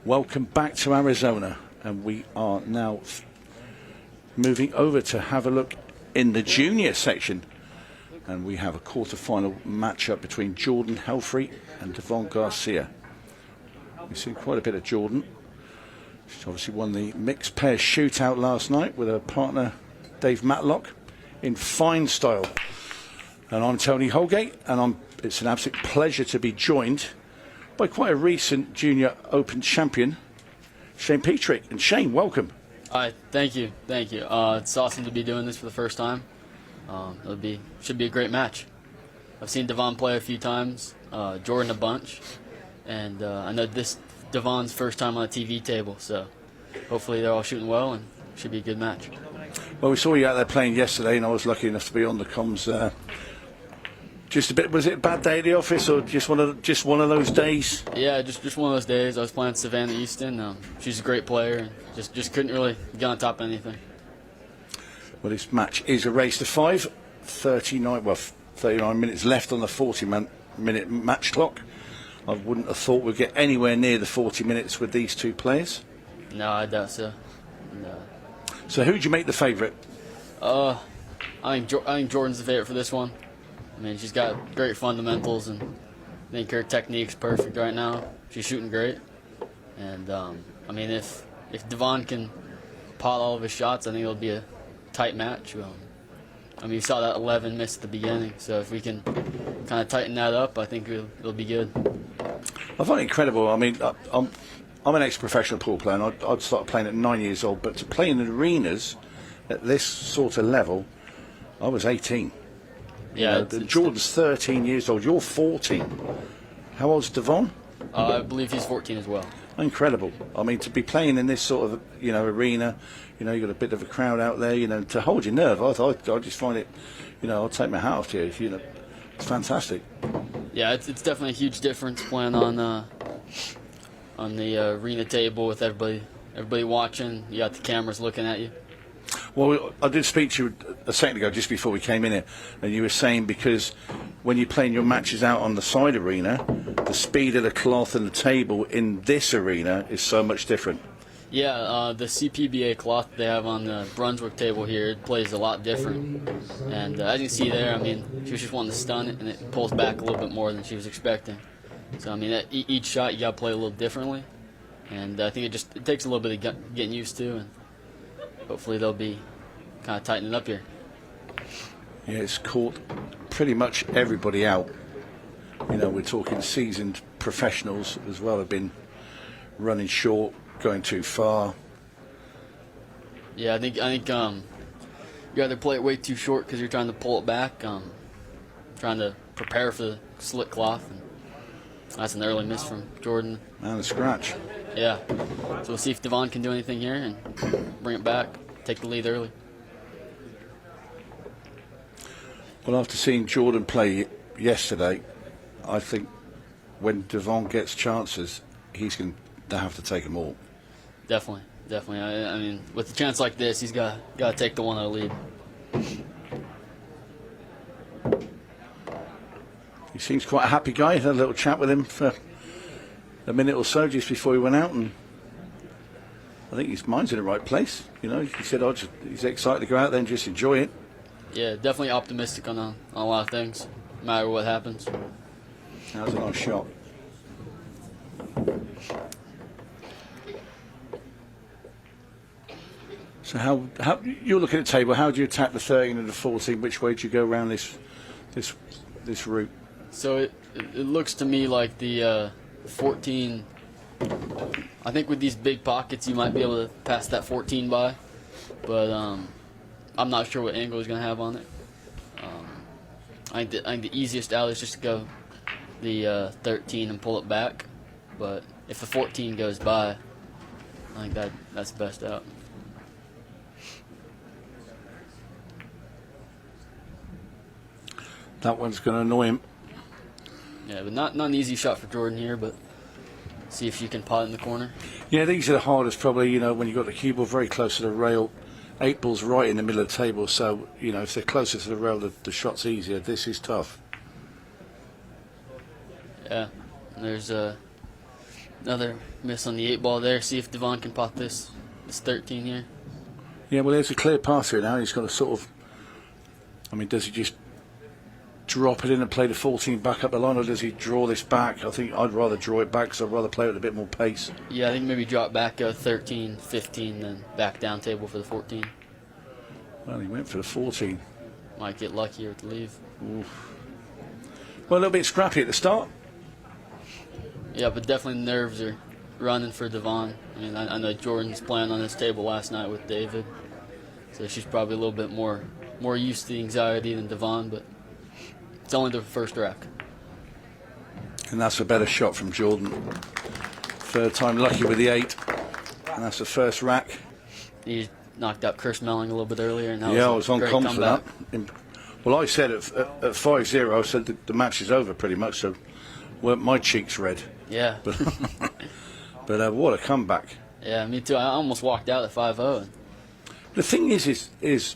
Welcome back to Arizona, and we are now moving over to have a look in the junior section, and we have a quarter-final matchup between Jordan Helfery and D'von Garcia. We've seen quite a bit of Jordan. She's obviously won the mixed pair shootout last night with her partner Dave Matlock in fine style. And I'm Tony Holgate, and it's an absolute pleasure to be joined by quite a recent Junior Open champion, Shane Petrick. And Shane, welcome. Hi, thank you. It's awesome to be doing this for the first time. Should be a great match. I've seen Devon play a few times, Jordan a bunch, and I know this Devon's first time on a TV table, so hopefully they're all shooting well and should be a good match. Well, we saw you out there playing yesterday, and I was lucky enough to be on the comms. Just a bit. Was it a bad day at the office, or just one of those days? Yeah, just one of those days. I was playing Savannah Easton. She's a great player, and just couldn't really get on top of anything. Well, this match is a race to 5. 39 minutes left on the 40-minute match clock. I wouldn't have thought we'd get anywhere near the 40 minutes with these two players. No, I doubt so. No. So who'd you make the favourite? I think Jordan's the favourite for this one. I mean, she's got great fundamentals, and I think her technique's perfect right now. She's shooting great. And, I mean, if Devon can pot all of his shots, I think it'll be a tight match. I mean, you saw that 11 miss at the beginning, so if we can kind of tighten that up, I think it'll be good. I find it incredible. I mean, I'm an ex-professional pool player, and I'd started playing at 9 years old, but to play in arenas at this sort of level, I was 18. Yeah, Jordan's 13 years old. You're 14. How old's Devon? I believe he's 14 as well. Incredible. I mean, to be playing in this sort of arena, you've got a bit of a crowd out there. To hold your nerve, I just find it. I'll take my hat off to you. It's fantastic. Yeah, it's definitely a huge difference playing on the arena table with everybody watching. You got the cameras looking at you. Well, I did speak to you a second ago, just before we came in here, and you were saying because when you're playing your matches out on the side arena, the speed of the cloth and the table in this arena is so much different. Yeah, the CPBA cloth they have on the Brunswick table here, it plays a lot different. And as you can see there, I mean, she was just wanting to stun it, and it pulls back a little bit more than she was expecting. So, I mean, each shot you got to play a little differently. And I think it takes a little bit of getting used to, and hopefully they'll be kind of tightening up here. Yeah, it's caught pretty much everybody out. We're talking seasoned professionals as well have been running short, going too far. Yeah, I think you either play it way too short because you're trying to pull it back, trying to prepare for the slick cloth. And that's an early miss from Jordan. And a scratch. Yeah. So we'll see if Devon can do anything here and bring it back, take the lead early. Well, after seeing Jordan play yesterday, I think when Devon gets chances, he's going to have to take them all. Definitely. I mean, with a chance like this, he's got to take the one out of lead. He seems quite a happy guy. Had a little chat with him for a minute or so just before he went out, and I think his mind's in the right place. He said he's excited to go out there and just enjoy it. Yeah, definitely optimistic on a lot of things, no matter what happens. That was a nice shot. So how you're looking at the table? How do you attack the 13 and the 14? Which way do you go around this route? So it looks to me like the 14. I think with these big pockets, you might be able to pass that 14 by, but I'm not sure what angle he's going to have on it. I think the easiest out is just to go the 13 and pull it back, but if the 14 goes by, I think that's the best out. That one's going to annoy him. Yeah, but not an easy shot for Jordan here, but see if she can pot in the corner. Yeah, these are the hardest probably, when you've got the cue ball very close to the rail. 8 ball's right in the middle of the table, so, if they're closer to the rail, the shot's easier. This is tough. Yeah, there's Another miss on the 8 ball there. See if Devon can pot this 13 here. Yeah, well, there's a clear pass here now. He's got to sort of, I mean, does he just drop it in and play the 14 back up the line, or does he draw this back? I think I'd rather draw it back because I'd rather play with a bit more pace. Yeah, I think maybe drop back 13, 15, then back down table for the 14. Well, he went for the 14. Might get luckier with the leave. Oof. Well, a little bit scrappy at the start. Yeah, but definitely the nerves are running for Devon. I mean, I know Jordan's playing on this table last night with David, so she's probably a little bit more used to the anxiety than Devon, but it's only the first rack. And that's a better shot from Jordan. Third time lucky with the 8. And that's the first rack. He knocked out Chris Melling a little bit earlier. And that Yeah, I was was on great comms for comeback. that. Well, I said at 5-0, I said the match is over pretty much, so weren't my cheeks red. Yeah. But what a comeback. Yeah, me too. I almost walked out at 5-0. The thing is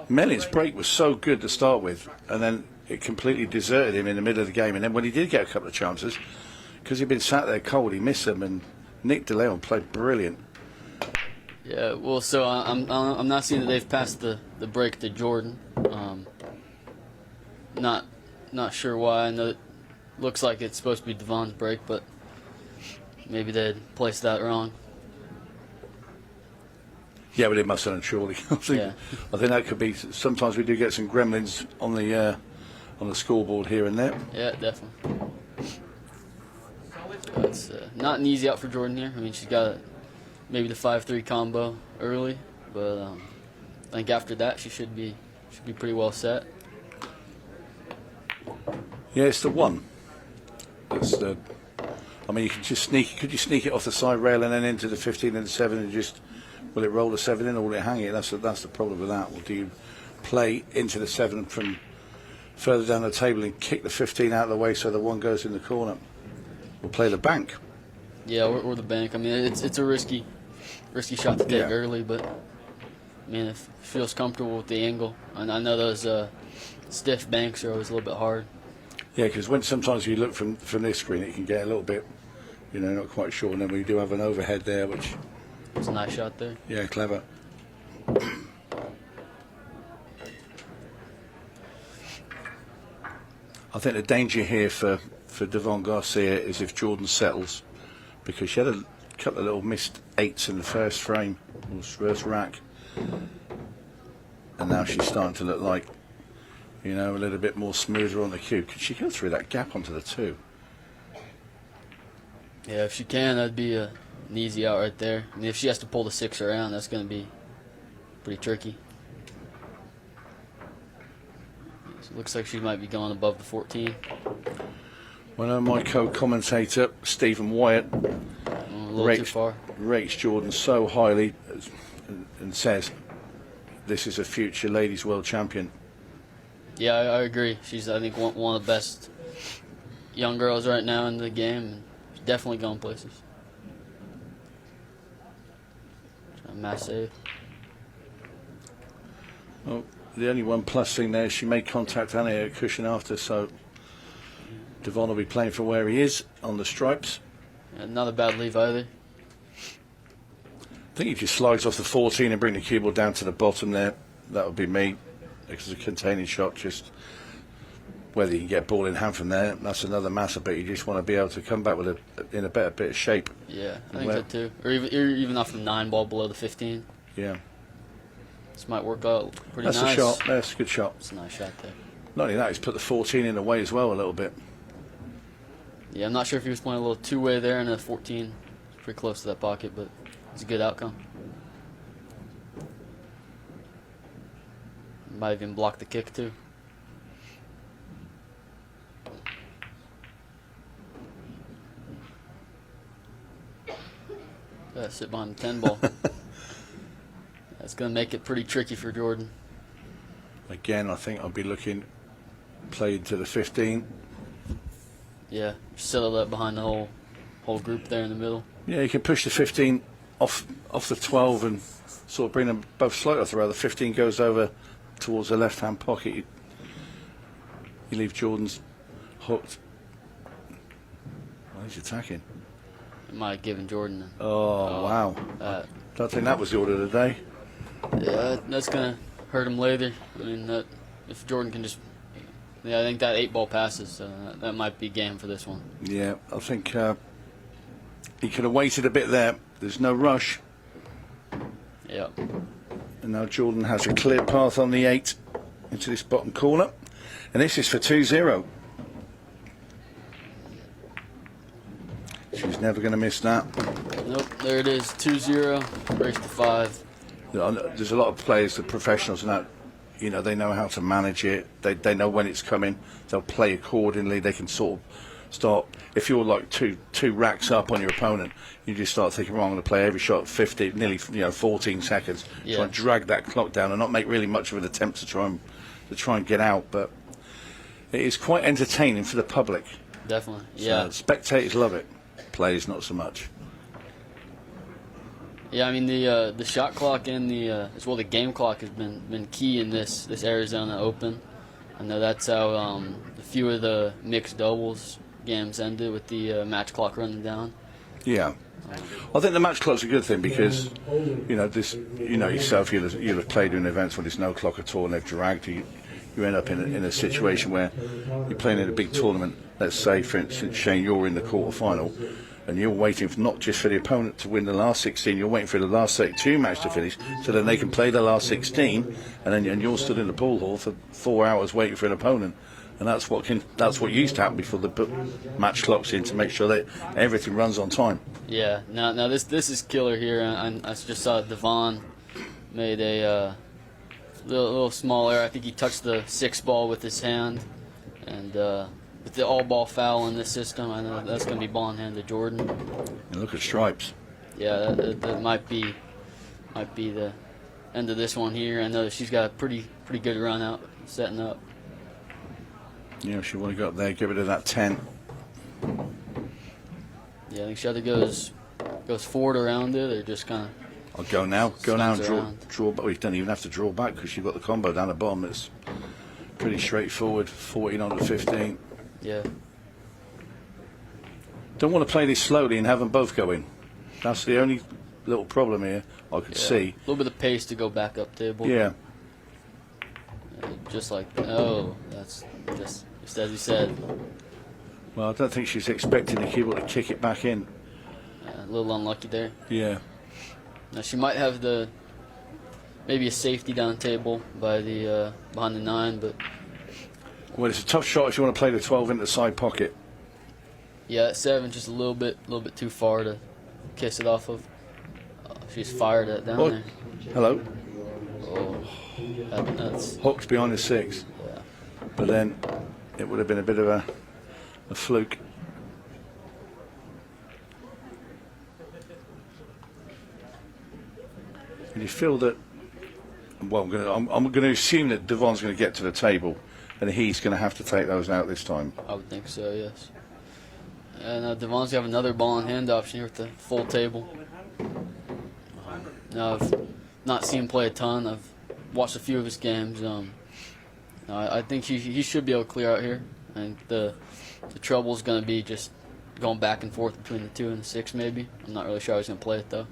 Melling's break was so good to start with, and then it completely deserted him in the middle of the game. And then when he did get a couple of chances, because he'd been sat there cold, he missed them, and Nick DeLeon played brilliant. Yeah, well, so I'm not seeing that they've passed the break to Jordan. Not sure why. I know it looks like it's supposed to be Devon's break, but maybe they'd placed that wrong. Yeah, but it must have done surely. I think that could be. Sometimes we do get some gremlins on the scoreboard here and there. Yeah, definitely. It's not an easy out for Jordan here. I mean, she's got maybe the 5-3 combo early, but I think after that she should be pretty well set. Yeah, it's the 1. It's the. I mean, you can just sneak. Could you sneak it off the side rail and then into the 15 and the 7 and just? Will it roll the 7 in or will it hang it? That's the problem with that. Or do you play into the 7 from further down the table and kick the 15 out of the way so the 1 goes in the corner? Or play the bank? Yeah, or the bank. I mean, it's a risky shot to take early, but I mean, if it feels comfortable with the angle. And I know those stiff banks are always a little bit hard. Yeah, because when sometimes you look from this screen, it can get a little bit, not quite sure. And then we do have an overhead there, which. It's a nice shot there. Yeah, clever. I think the danger here for D'von Garcia is if Jordan settles, because she had a couple of little missed 8s in the first frame, or first rack, and now she's starting to look like, a little bit more smoother on the cue. Could she go through that gap onto the 2? Yeah, if she can, that'd be an easy out right there. I mean, if she has to pull the 6 around, that's going to be pretty tricky. So it looks like she might be going above the 14. Well, my co-commentator, Stephen Wyatt, A little too far. rates Jordan so highly and says this is a future ladies world champion. Yeah, I agree. She's, I think, one of the best young girls right now in the game. And she's definitely going places. Mass save. Well, the only one plus thing there is she made contact on a cushion after, so Devon will be playing for where he is on the stripes. Yeah, not a bad leave either. I think he just slides off the 14 and bring the cue ball down to the bottom there. That would be me. Because it's a containing shot, just whether you can get ball in hand from there, that's another matter, but you just want to be able to come back with in a better bit of shape. Yeah, I think so too. Or even off from 9 ball below the 15. Yeah. This might work out pretty nice. That's a shot. That's a good shot. It's a nice shot there. Not only that, he's put the 14 in the way as well a little bit. Yeah, I'm not sure if he was playing a little two-way there, and the 14 pretty close to that pocket, but it's a good outcome. Might even block the kick too. Sit behind the 10 ball. That's going to make it pretty tricky for Jordan. Again, I think I'll be looking played to the 15. Yeah, settle that behind the whole group there in the middle. Yeah, you can push the 15 off the 12 and sort of bring them both slightly off the rail. The 15 goes over towards the left-hand pocket. You leave Jordan's hooked. Well, he's attacking. might have given Jordan. Oh, wow. Don't think that was the order of the day. Yeah, that's going to hurt him later. I mean, if Jordan can just... Yeah, I think that 8-ball passes, so that might be game for this one. Yeah, I think he could have waited a bit there. There's no rush. Yeah. And now Jordan has a clear path on the 8 into this bottom corner. And this is for 2-0. She's never going to miss that. Nope, there it is, 2-0, race to 5. There's a lot of players, the professionals, and that, you know, they know how to manage it. They know when it's coming. They'll play accordingly. They can sort of start. If you're like two racks up on your opponent, you just start thinking, well, I'm going to play every shot 50, nearly 14 seconds. Yeah. Try and drag that clock down and not make really much of an attempt to try and get out. But it is quite entertaining for the public. Definitely, So yeah. spectators love it. Players not so much. Yeah, I mean the shot clock and the game clock has been key in this Arizona Open. I know that's how a few of the mixed doubles games ended with the match clock running down. Yeah, I think the match clock's a good thing because yourself you'll have played in events where there's no clock at all and they've dragged you. You end up in a situation where you're playing in a big tournament. Let's say, for instance, Shane, you're in the quarter-final, and you're waiting not just for the opponent to win the last 16, you're waiting for the last 32 match to finish, so then they can play the last 16, and you're stood in the pool hall for 4 hours waiting for an opponent. And that's what used to happen before they put match clocks in to make sure that everything runs on time. Yeah. Now this is killer here. I just saw Devon made a little small error. I think he touched the 6-ball with his hand, and with the all-ball foul in this system, I know that's going to be ball in hand to Jordan. And look at stripes. Yeah, that might be the end of this one here. I know that she's got a pretty good run out, setting up. Yeah, if you want to go up there, get rid of that 10. Yeah, I think she either goes forward around it or just kind of. I'll go now. Go now and around. draw back. Well, you don't even have to draw back because you've got the combo down the bottom. It's pretty straightforward. 14 on to 15. Yeah. Don't want to play this slowly and have them both go in. That's the only little problem here I could see. A little bit of pace to go back up table. Yeah. Just like, that's just as you said. Well, I don't think she's expecting the keyboard to kick it back in. A little unlucky there. Yeah. Now she might have maybe a safety down table by the behind the 9, but Well, it's a tough shot if you want to play the 12 into the side pocket. yeah, at 7 just a little bit too far to kiss it off of. She's fired it down there. Hello. Oh, that's Hooked behind the 6. yeah. But then it would have been a bit of a fluke. And you feel that, well, I'm going to assume that Devon's going to get to the table and he's going to have to take those out this time. I would think so, yes. And Devon's have another ball in hand option here with the full table. Now, I've not seen him play a ton. I've watched a few of his games. I think he should be able to clear out here. I think the trouble is going to be just going back and forth between the 2 and the 6, maybe. I'm not really sure how he's going to play it, though.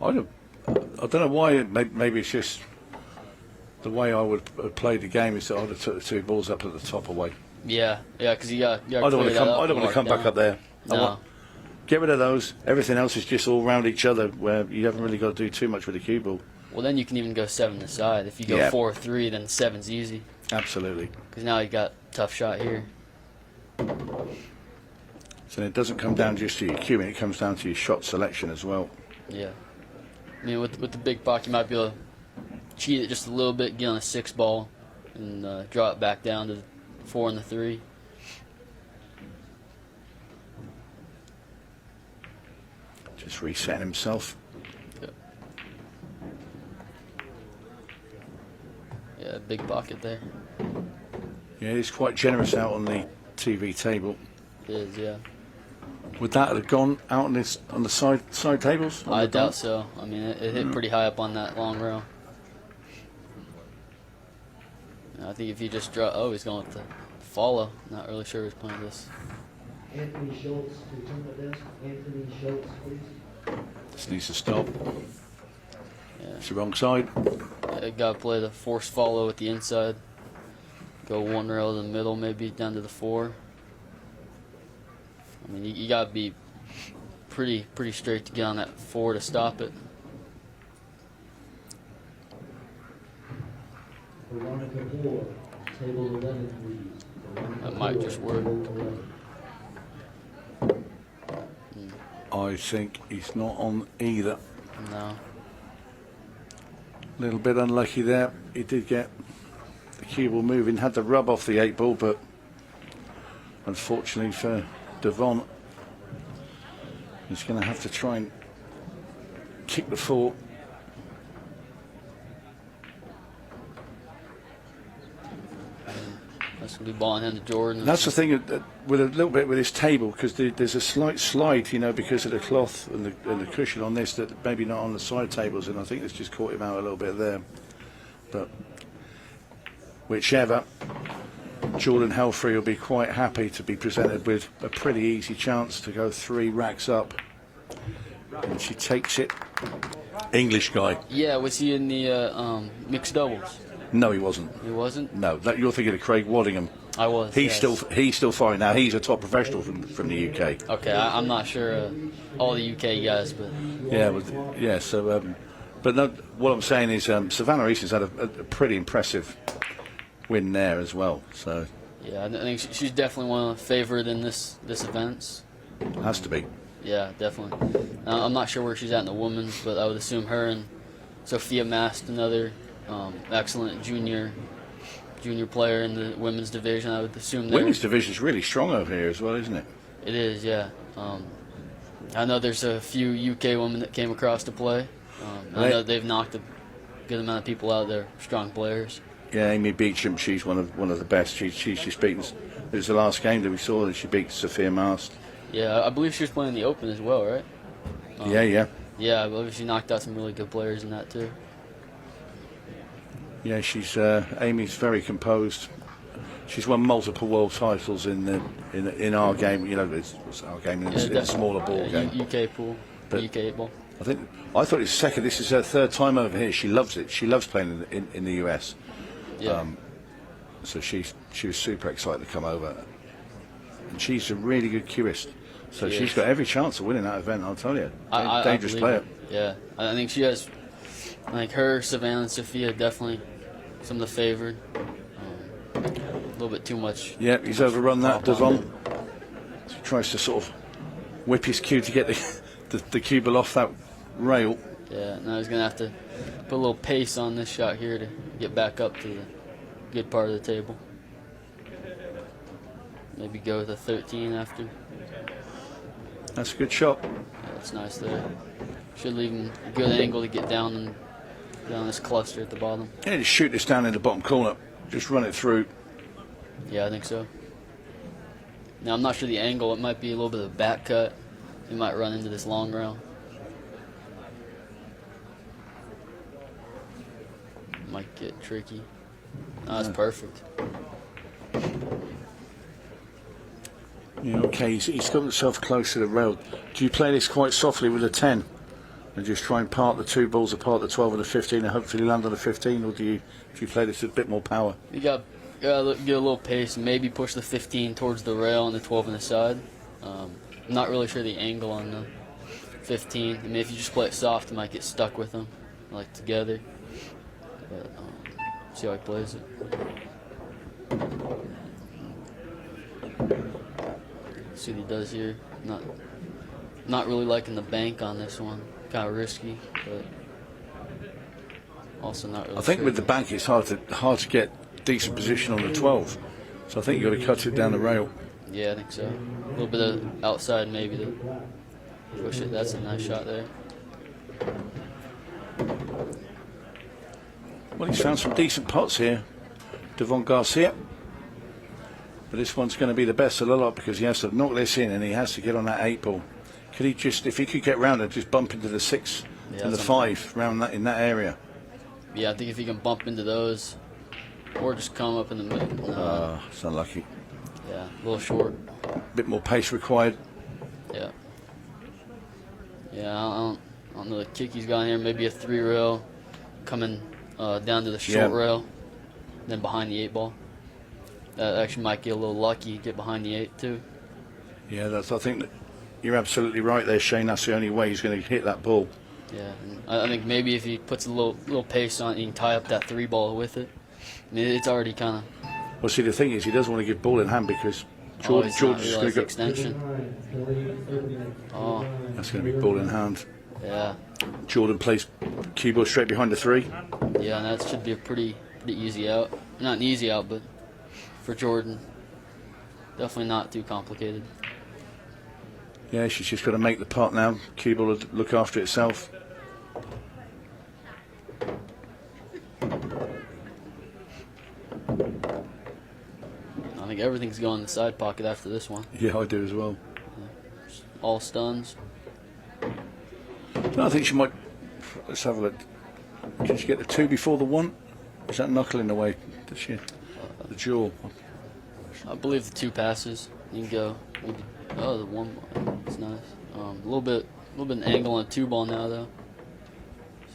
I don't know why. Maybe it's just the way I would have played the game is that I'd have took the 2 balls up at the top away. Yeah, because you got. I don't want to come back up there. No. Get rid of those. Everything else is just all around each other, where you haven't really got to do too much with the cue ball. Well, then you can even go 7 aside. If you go 4-3, then 7's easy. Absolutely. Because now you got tough shot here. So it doesn't come down just to your cueing; it comes down to your shot selection as well. Yeah. I mean, with the big pocket, you might be able to cheat it just a little bit, get on a 6 ball, and draw it back down to the 4 and the 3. Just resetting himself. Yep. Yeah, big pocket there. Yeah, he's quite generous out on the TV table. It is, yeah. Would that have gone out on the side tables? I doubt so. I mean, it hit pretty high up on that long row. I think if you just draw, he's going with the follow. Not really sure who's playing this. Anthony Schultz to turn the desk. Anthony Schultz, please. This needs to stop. Yeah. It's the wrong side. Got to play the forced follow at the inside. Go one rail to the middle, maybe down to the 4. I mean, you got to be pretty straight to get on that 4 to stop it. Veronica 4, table 11, please. That might just work. I think he's not on either. No. A little bit unlucky there. He did get the cue ball moving, had the rub off the 8 ball, but unfortunately for Devon, he's going to have to try and kick the 4. That's going to be ball in hand to Jordan. That's the thing with a little bit with this table, because there's a slight slide, you know, because of the cloth and the cushion on this, that maybe not on the side tables, and I think it's just caught him out a little bit there. But whichever, Jordan Helfery will be quite happy to be presented with a pretty easy chance to go 3 racks up. And she takes it. English guy. Yeah, was he in the mixed doubles? No, he wasn't. He wasn't? No, you're thinking of Craig Waddingham. I was. He's yes. still fine now. He's a top professional from the UK. Okay, I'm not sure all the UK guys, but Yeah, So, but no, what I'm saying is Savannah Easton's had a pretty impressive win there as well. So yeah, I think she's definitely one of the favored in this event. has to be. Yeah, definitely. I'm not sure where she's at in the women's, but I would assume her and Sophia Mast, another excellent junior player in the women's division. I would assume Women's division is really strong over here as well, isn't it? It is, yeah. I know there's a few UK women that came across to play. I know they've knocked a good amount of people out. They're strong players. Yeah, Amy Beecham, she's one of the best. She's beaten. It was the last game that we saw that she beat Sophia Mast. Yeah, I believe she was playing the Open as well, right? Yeah. Yeah, I believe she knocked out some really good players in that too. Yeah, she's Amy's very composed. She's won multiple world titles in our game. You know, it's our game in a smaller ball game. UK pool, But UK 8 ball. I thought it was second. This is her 3rd time over here. She loves it. She loves playing in the US. Yeah. So she was super excited to come over, and she's a really good cueist. So she's got every chance of winning that event. I'll tell you, dangerous player. Yeah, I think she has. Like her, Savannah, and Sophia definitely some of the favored. A little bit too much. Yeah, he's overrun that. Devon tries to sort of whip his cue to get the cue ball off that rail. Yeah, now he's gonna have to put a little pace on this shot here to get back up to the good part of the table. Maybe go with a 13 after. That's a good shot. Yeah, that's nice there. Should leave him a good angle to get down this cluster at the bottom. Yeah, just shoot this down in the bottom corner. Just run it through. Yeah, I think so. Now, I'm not sure the angle. It might be a little bit of a back cut. He might run into this long rail. Might get tricky. No, that's perfect. Yeah, okay, he's got himself close to the rail. Do you play this quite softly with a 10? And just try and part the 2 balls apart, the 12 and the 15, and hopefully land on the 15, or do you play this with a bit more power? You got get a little pace and maybe push the 15 towards the rail and the 12 on the side. I'm not really sure the angle on the 15. I mean, if you just play it soft, you might get stuck with them, like together. But see how he plays it. See what he does here. Not really liking the bank on this one. Kind of risky, but also not really. I think straight. with the bank it's hard to get decent position on the 12. So I think you've got to cut it down the rail. Yeah, I think so. A little bit of outside maybe to push it. That's a nice shot there. Well, he's found some decent pots here, D'von Garcia. But this one's going to be the best of the lot because he has to knock this in and he has to get on that 8 ball. Could he just, if he could get round and just bump into the 6 and the 5 round that in that area? Yeah, I think if he can bump into those or just come up in the middle. It's unlucky. A little short. A bit more pace required. Yeah. Yeah, I don't know the kick he's got in here. Maybe a 3 rail coming down to the short rail, then behind the 8 ball. That actually might get a little lucky, get behind the 8 too. Yeah, I think that you're absolutely right there, Shane. That's the only way he's going to hit that ball. Yeah, and I think maybe if he puts a little pace on it, he can tie up that 3 ball with it. I mean, it's already kind of. Well, see, the thing is, he doesn't want to give ball in hand because George's just going to go. Extension. Oh, That's going to be ball in hand. yeah. Jordan plays cue ball straight behind the 3. Yeah, and that should be a pretty easy out. Not an easy out, but for Jordan, definitely not too complicated. Yeah, she's just got to make the putt now. Cue ball will look after itself. I think everything's going in the side pocket after this one. Yeah, I do as well. All stuns. No, I think she might. Let's have a look. Can she get the 2 before the 1? Is that knuckle in the way? Does she? The jaw. I believe the 2 passes. You can go. Maybe, oh, the 1. It's nice. A little bit an angle on a 2 ball now though.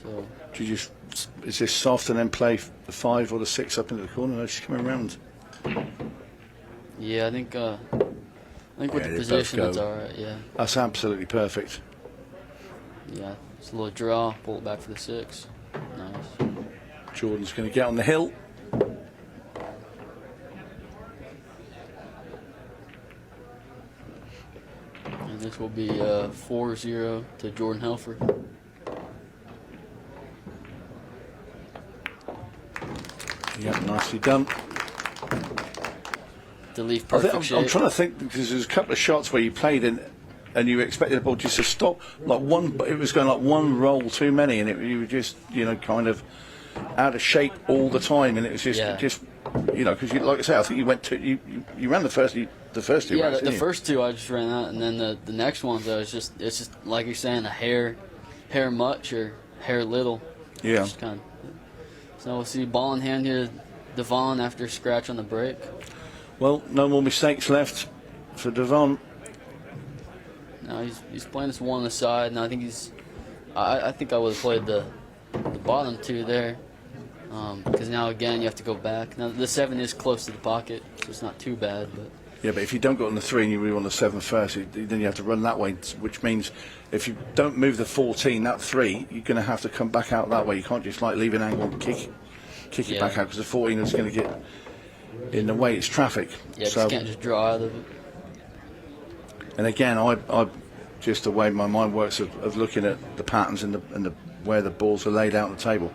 So. Do you just? Is this soft and then play the 5 or the 6 up into the corner? No, she's coming around. Yeah, I think with the they position both it's go. all right. Yeah. That's absolutely perfect. Yeah. It's a little draw. Pull it back for the 6. Nice. Jordan's going to get on the hill. And this will be 4-0 to Jordan Helfery. Yeah, nicely done. To leave perfect I'm shape. trying to think because there's a couple of shots where you played in and you expected the ball just to stop like one. It was going like one roll too many, and you were just kind of out of shape all the time, and it was just because like I say, I think you went to you ran the first 2 Yeah, rounds, the first 2 I just ran out, and then the next ones it's just like you're saying, a hair much or hair little. Yeah. Just kind of. So we'll see ball in hand here, Devon after scratch on the break. Well, no more mistakes left for Devon. Now he's playing this 1 on the side, and I think I think I would have played the bottom 2 there, because now again you have to go back. Now the 7 is close to the pocket, so it's not too bad, but. Yeah, but if you don't go on the 3 and you move on the 7 first, then you have to run that way, which means if you don't move the 14, that 3, you're going to have to come back out that way. You can't just leave an angle and kick it back out because the 14 is going to get in the way. It's traffic. Yeah, so, you can't just draw out of it. And again, I just the way my mind works of looking at the patterns and the where the balls are laid out on the table.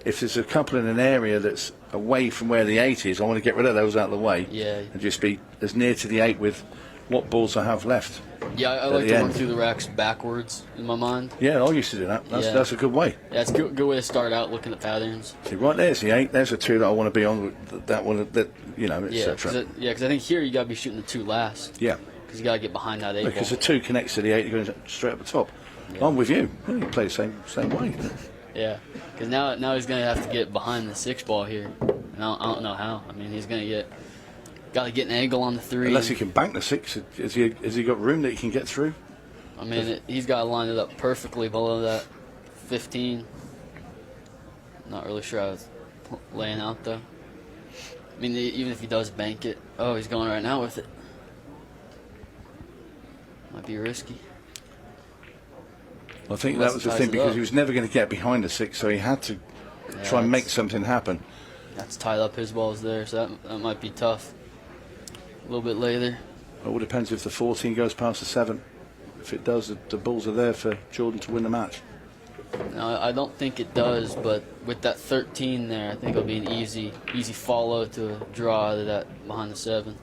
If there's a couple in an area that's away from where the 8 is, I want to get rid of those out of the way. Yeah. And just be as near to the 8 with what balls I have left. Yeah, I like to work through the racks backwards in my mind. Yeah, I used to do that. That's a good way. Yeah, it's a good way to start out looking at patterns. See, right there's the 8. There's the 2 that I want to be on. That one, etc. Because I think here you got to be shooting the 2 last. Yeah. Because you got to get behind that 8 ball. Because the 2 connects to the 8, you're going straight up the top. Yeah. I'm with you. Well, you play the same way. Yeah, because now he's going to have to get behind the 6 ball here. And I don't know how. I mean, he's going to got to get an angle on the 3. Unless he can bank the 6. Has he got room that he can get through? I mean, he's got to line it up perfectly below that 15. Not really sure how it's laying out, though. I mean, even if he does bank it. Oh, he's going right now with it. Might be risky. I think that was the thing, because he was never going to get behind the 6, so he had to try and make something happen. That's tied up his balls there, so that might be tough. A little bit later. It all depends if the 14 goes past the 7. If it does, the balls are there for Jordan to win the match. No, I don't think it does, but with that 13 there, I think it'll be an easy follow to a draw out of that behind the 7.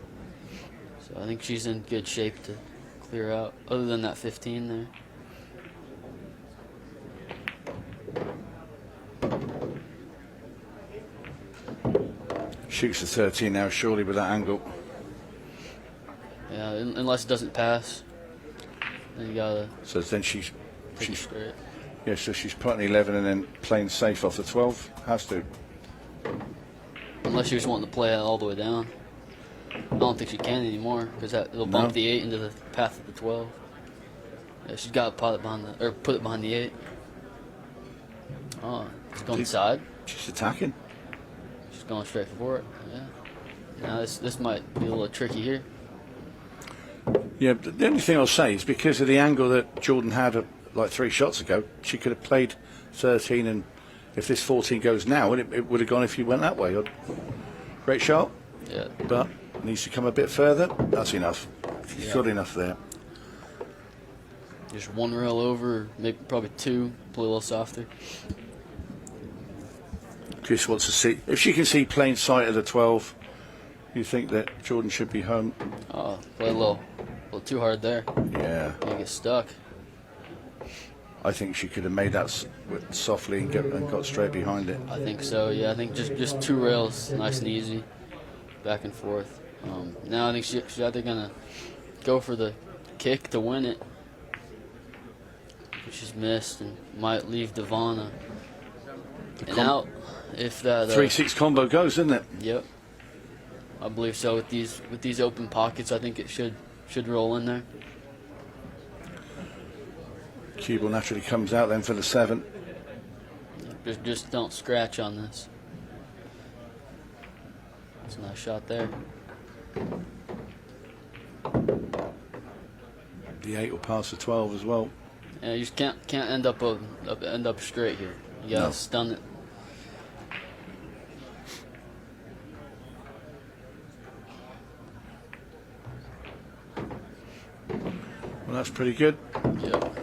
So I think she's in good shape to clear out, other than that 15 there. Shoots the 13 now, surely, with that angle. Yeah, unless it doesn't pass, then you gotta. So then she's straight. Yeah, so she's putting 11 and then playing safe off the 12. Has to. Unless you're just wanting to play it all the way down. I don't think she can anymore because it'll bump the 8 into the path of the 12. Yeah, she's got to put it behind the 8. Oh, she's going inside. She's attacking. She's going straight for it. Yeah. Now this might be a little tricky here. Yeah, the only thing I'll say is because of the angle that Jordan had like 3 shots ago, she could have played 13, and if this 14 goes now, it would have gone if you went that way. Great shot. Yeah. But needs to come a bit further. That's enough. She's got enough there. Just 1 rail over, maybe probably 2, play a little softer. Chris wants to see if she can see plain sight of the 12. You think that Jordan should be home? Oh, play a little too hard there. Yeah. You get stuck. I think she could have made that softly and got straight behind it. I think so. Yeah, I think just 2 rails, nice and easy, back and forth. Now I think she's either gonna go for the kick to win it. She's missed and might leave Devon an out if that 3-6 combo goes, isn't it? Yep, I believe so. With these open pockets, I think it should roll in there. Cue naturally comes out then for the 7. Just don't scratch on this. That's a nice shot there. The 8 will pass the 12 as well. Yeah, you just can't end up straight here. You gotta stun it. Well, that's pretty good. Yep.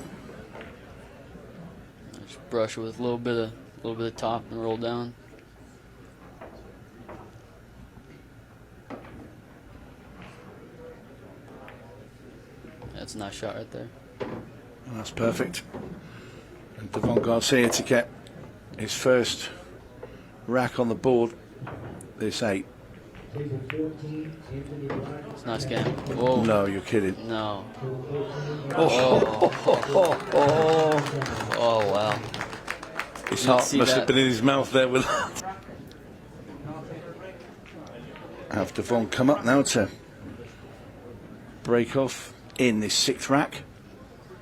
Just brush with a little bit of top and roll down. That's a nice shot right there. And that's perfect. And D'von Garcia to get his first rack on the board. This 8. Table 14, Anthony Black. It's a nice game. Whoa. No, you're kidding. No. Oh, Oh wow. his Didn't heart see must that. have been in his mouth there with. Have Devon come up now to break off in this 6th rack.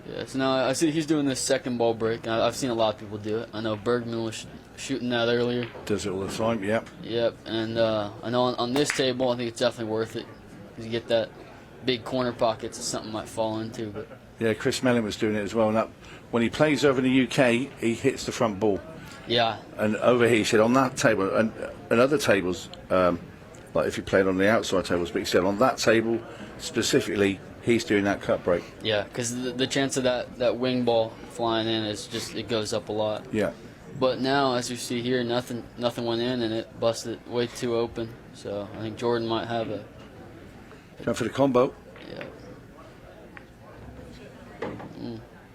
Yeah, so now I see he's doing this second ball break. I've seen a lot of people do it. I know Bergman was shooting that earlier. Does it all the time, yep. Yep, and I know on this table, I think it's definitely worth it. Because you get that big corner pockets that something might fall into. But Yeah, Chris Mellon was doing it as well. And that, when he plays over in the UK, he hits the front ball. yeah, And over here, he said on that table, and other tables, like if you played on the outside tables, but he said on that table specifically, he's doing that cut break. yeah, because the chance of that wing ball flying in is just, it goes up a lot. Yeah. But now, as you see here, nothing went in, and it busted way too open. So I think Jordan might have a Going for the combo. yeah.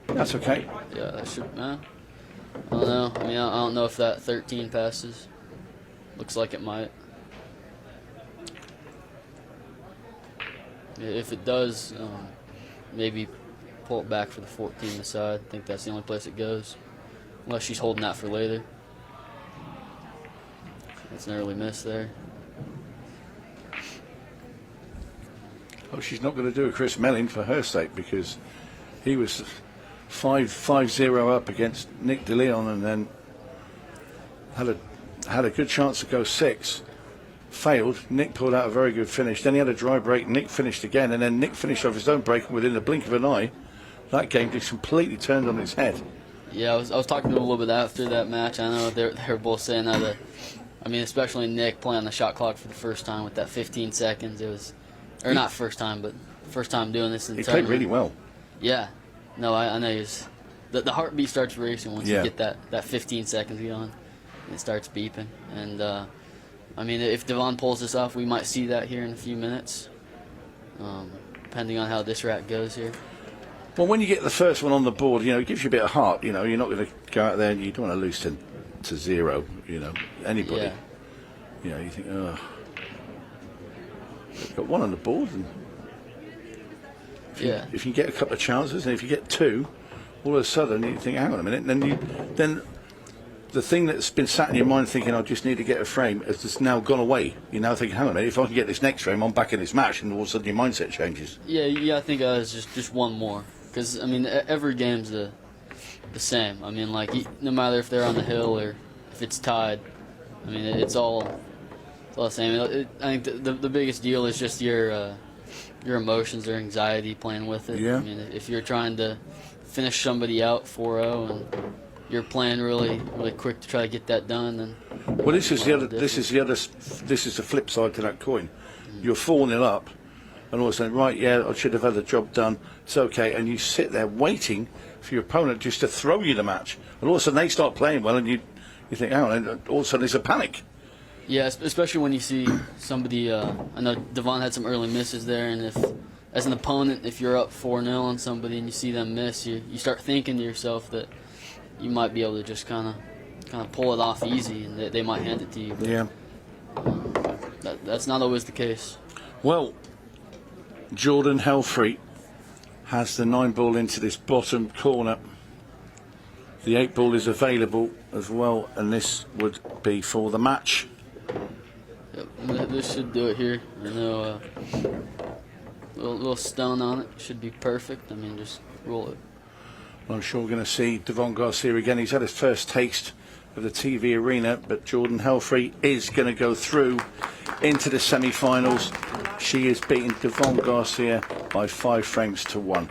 That's okay. Yeah, that should. I don't know. I mean, I don't know if that 13 passes. Looks like it might. If it does, maybe pull it back for the 14 aside. I think that's the only place it goes, unless she's holding that for later. That's an early miss there. Oh, she's not going to do a Chris Mellon for her sake, because he was 5-0 up against Nick DeLeon, and then had a good chance to go 6. Failed. Nick pulled out a very good finish. Then he had a dry break. Nick finished again, and then Nick finished off his own break, and within the blink of an eye, that game just completely turned on its head. Yeah, I was talking to him a little bit after that match. I know they were both saying that. I mean, especially Nick playing the shot clock for the first time with that 15 seconds. It was, or not first time, but first time doing this in the He played tournament. really well. Yeah. No, I know he's the heartbeat starts racing once you get that 15 seconds going. It starts beeping. And I mean, if Devon pulls this off, we might see that here in a few minutes, depending on how this rack goes here. Well, when you get the first one on the board, it gives you a bit of heart. You're not going to go out there and you don't want to lose to 0. Anybody. Yeah. You think, oh, they've got 1 on the board, and if you get a couple of chances, and if you get 2, all of a sudden you think, hang on a minute, and then the thing that's been sat in your mind thinking, I just need to get a frame, has just now gone away. You're now thinking, hang on a minute, if I can get this next frame, I'm back in this match, and all of a sudden your mindset changes. Yeah. I think it's just one more, because I mean every game's the same. I mean, like no matter if they're on the hill or if it's tied, I mean it's all the same. I think the biggest deal is just your emotions or anxiety playing with it. Yeah. I mean, if you're trying to finish somebody out 4-0 and you're playing really quick to try to get that done, then Well, this is the flip side to that coin. You're 4-0 up, and all of a sudden, right, yeah, I should have had the job done. It's okay, and you sit there waiting for your opponent just to throw you the match, and all of a sudden they start playing well, and you think, hang on, and all of a sudden there's a panic. yeah, especially when you see somebody. I know Devon had some early misses there, and if as an opponent, if you're up 4-0 on somebody and you see them miss, you start thinking to yourself that you might be able to just kind of pull it off easy, and they might hand it to you. But, Yeah. That's not always the case. Well, Jordan Helfery has the 9-ball into this bottom corner. The 8-ball is available as well, and this would be for the match. Yep, this should do it here. I know little stone on it should be perfect. I mean, just roll it. I'm sure we're going to see D'von Garcia again. He's had his first taste of the TV arena, but Jordan Helfrey is going to go through into the semi-finals. She is beating D'von Garcia by 5 frames to 1.